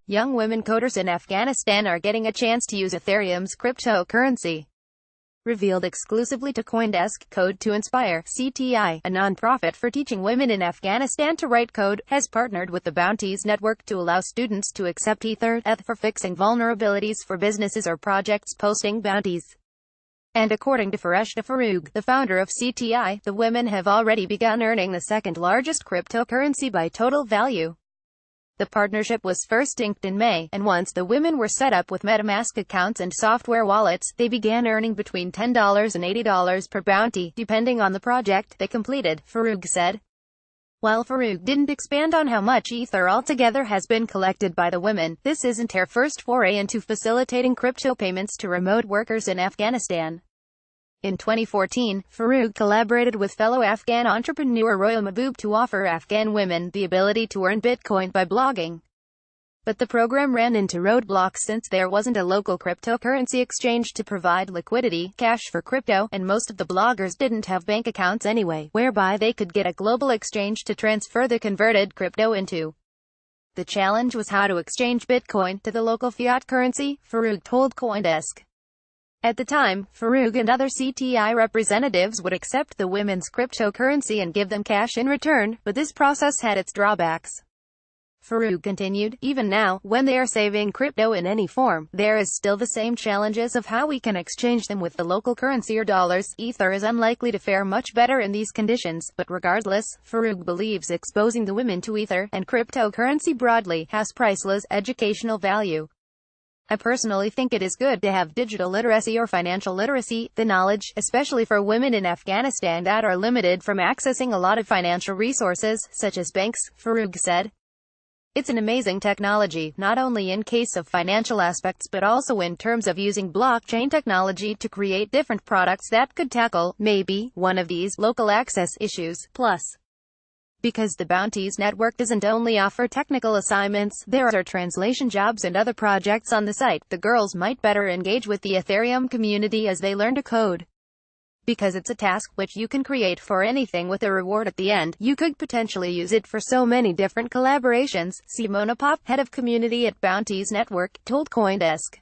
Young women coders in Afghanistan are getting a chance to use Ethereum's cryptocurrency. Revealed exclusively to CoinDesk, Code to Inspire, CTI, a non-profit for teaching women in Afghanistan to write code, has partnered with the Bounties Network to allow students to accept ETH for fixing vulnerabilities for businesses or projects posting bounties. And according to Fareshta Farouk, the founder of CTI, the women have already begun earning the second largest cryptocurrency by total value. The partnership was first inked in May, and once the women were set up with MetaMask accounts and software wallets, they began earning between $10 and $80 per bounty, depending on the project they completed, Farouk said. While Farouk didn't expand on how much Ether altogether has been collected by the women, this isn't her first foray into facilitating crypto payments to remote workers in Afghanistan. In 2014, Farouk collaborated with fellow Afghan entrepreneur Royal Mahboob to offer Afghan women the ability to earn Bitcoin by blogging. But the program ran into roadblocks since there wasn't a local cryptocurrency exchange to provide liquidity, cash for crypto, and most of the bloggers didn't have bank accounts anyway, whereby they could get a global exchange to transfer the converted crypto into. The challenge was how to exchange Bitcoin to the local fiat currency, Farouk told CoinDesk. At the time, Farouk and other CTI representatives would accept the women's cryptocurrency and give them cash in return, but this process had its drawbacks. Farouk continued, even now, when they are saving crypto in any form, there is still the same challenges of how we can exchange them with the local currency or dollars. Ether is unlikely to fare much better in these conditions, but regardless, Farouk believes exposing the women to Ether, and cryptocurrency broadly, has priceless educational value. I personally think it is good to have digital literacy or financial literacy, the knowledge, especially for women in Afghanistan that are limited from accessing a lot of financial resources, such as banks, Farouk said. It's an amazing technology, not only in case of financial aspects but also in terms of using blockchain technology to create different products that could tackle, maybe, one of these local access issues. Plus, because the Bounties Network doesn't only offer technical assignments, there are translation jobs and other projects on the site, the girls might better engage with the Ethereum community as they learn to code. Because it's a task which you can create for anything with a reward at the end, you could potentially use it for so many different collaborations, Simona Pop, head of community at Bounties Network, told CoinDesk.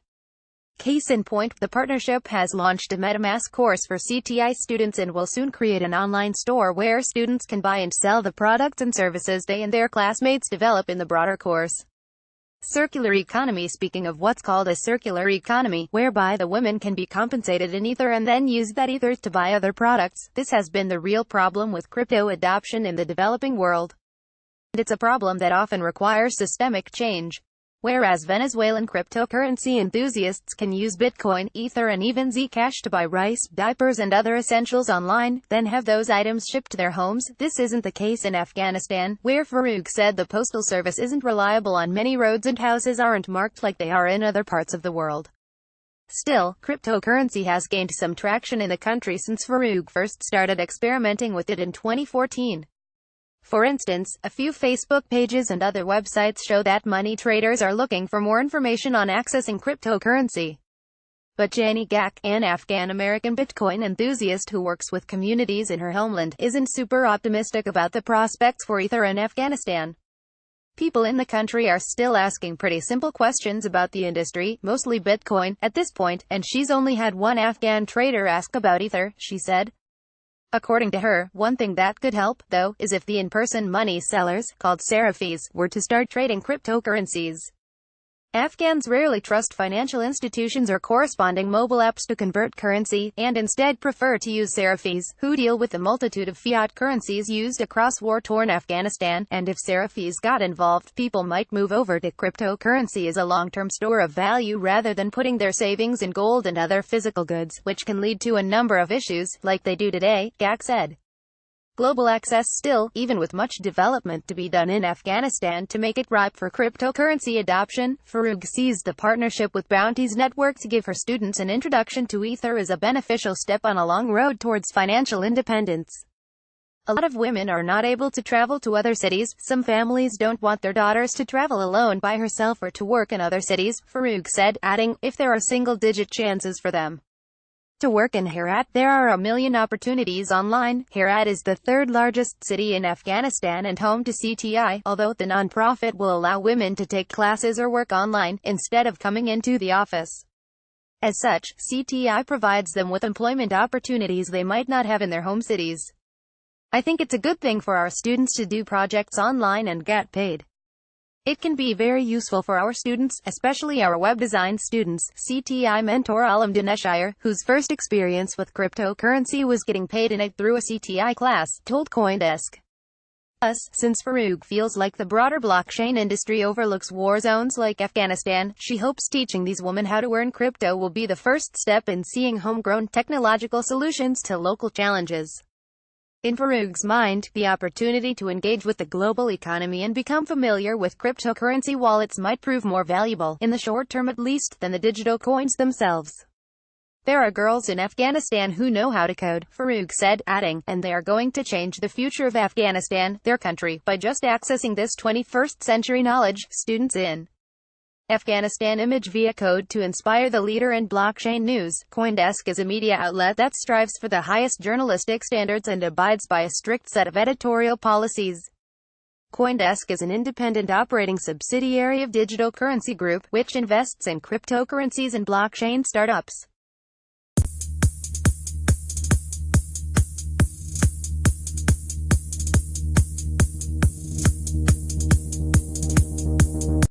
Case in point, the partnership has launched a MetaMask course for CTI students and will soon create an online store where students can buy and sell the products and services they and their classmates develop in the broader course. Circular economy. Speaking of what's called a circular economy, whereby the women can be compensated in Ether and then use that Ether to buy other products, this has been the real problem with crypto adoption in the developing world. And it's a problem that often requires systemic change. Whereas Venezuelan cryptocurrency enthusiasts can use Bitcoin, Ether and even Zcash to buy rice, diapers and other essentials online, then have those items shipped to their homes, this isn't the case in Afghanistan, where Farouk said the postal service isn't reliable on many roads and houses aren't marked like they are in other parts of the world. Still, cryptocurrency has gained some traction in the country since Farouk first started experimenting with it in 2014. For instance, a few Facebook pages and other websites show that money traders are looking for more information on accessing cryptocurrency. But Jani Gak, an Afghan-American Bitcoin enthusiast who works with communities in her homeland, isn't super optimistic about the prospects for Ether in Afghanistan. People in the country are still asking pretty simple questions about the industry, mostly Bitcoin, at this point, and she's only had one Afghan trader ask about Ether, she said. According to her, one thing that could help, though, is if the in-person money sellers, called serafis, were to start trading cryptocurrencies. Afghans rarely trust financial institutions or corresponding mobile apps to convert currency, and instead prefer to use serafis, who deal with the multitude of fiat currencies used across war-torn Afghanistan, and if serafis got involved, people might move over to cryptocurrency as a long-term store of value rather than putting their savings in gold and other physical goods, which can lead to a number of issues, like they do today, Gak said. Global access still, even with much development to be done in Afghanistan to make it ripe for cryptocurrency adoption. Farouk sees the partnership with Bounties Network to give her students an introduction to Ether as a beneficial step on a long road towards financial independence. A lot of women are not able to travel to other cities. Some families don't want their daughters to travel alone by herself or to work in other cities, Farouk said, adding, if there are single-digit chances for them To work in Herat, there are a million opportunities online. Herat is the third largest city in Afghanistan and home to CTI, although the non-profit will allow women to take classes or work online, instead of coming into the office. As such, CTI provides them with employment opportunities they might not have in their home cities. I think it's a good thing for our students to do projects online and get paid. It can be very useful for our students, especially our web design students, CTI mentor Alam Dineshire, whose first experience with cryptocurrency was getting paid in it through a CTI class, told CoinDesk. Plus, since Farouk feels like the broader blockchain industry overlooks war zones like Afghanistan, she hopes teaching these women how to earn crypto will be the first step in seeing homegrown technological solutions to local challenges. In Farouk's mind, the opportunity to engage with the global economy and become familiar with cryptocurrency wallets might prove more valuable, in the short term at least, than the digital coins themselves. There are girls in Afghanistan who know how to code, Farouk said, adding, and they are going to change the future of Afghanistan, their country, by just accessing this 21st century knowledge. Students in Afghanistan image via code to inspire the leader in blockchain news. CoinDesk is a media outlet that strives for the highest journalistic standards and abides by a strict set of editorial policies. CoinDesk is an independent operating subsidiary of Digital Currency Group, which invests in cryptocurrencies and blockchain startups.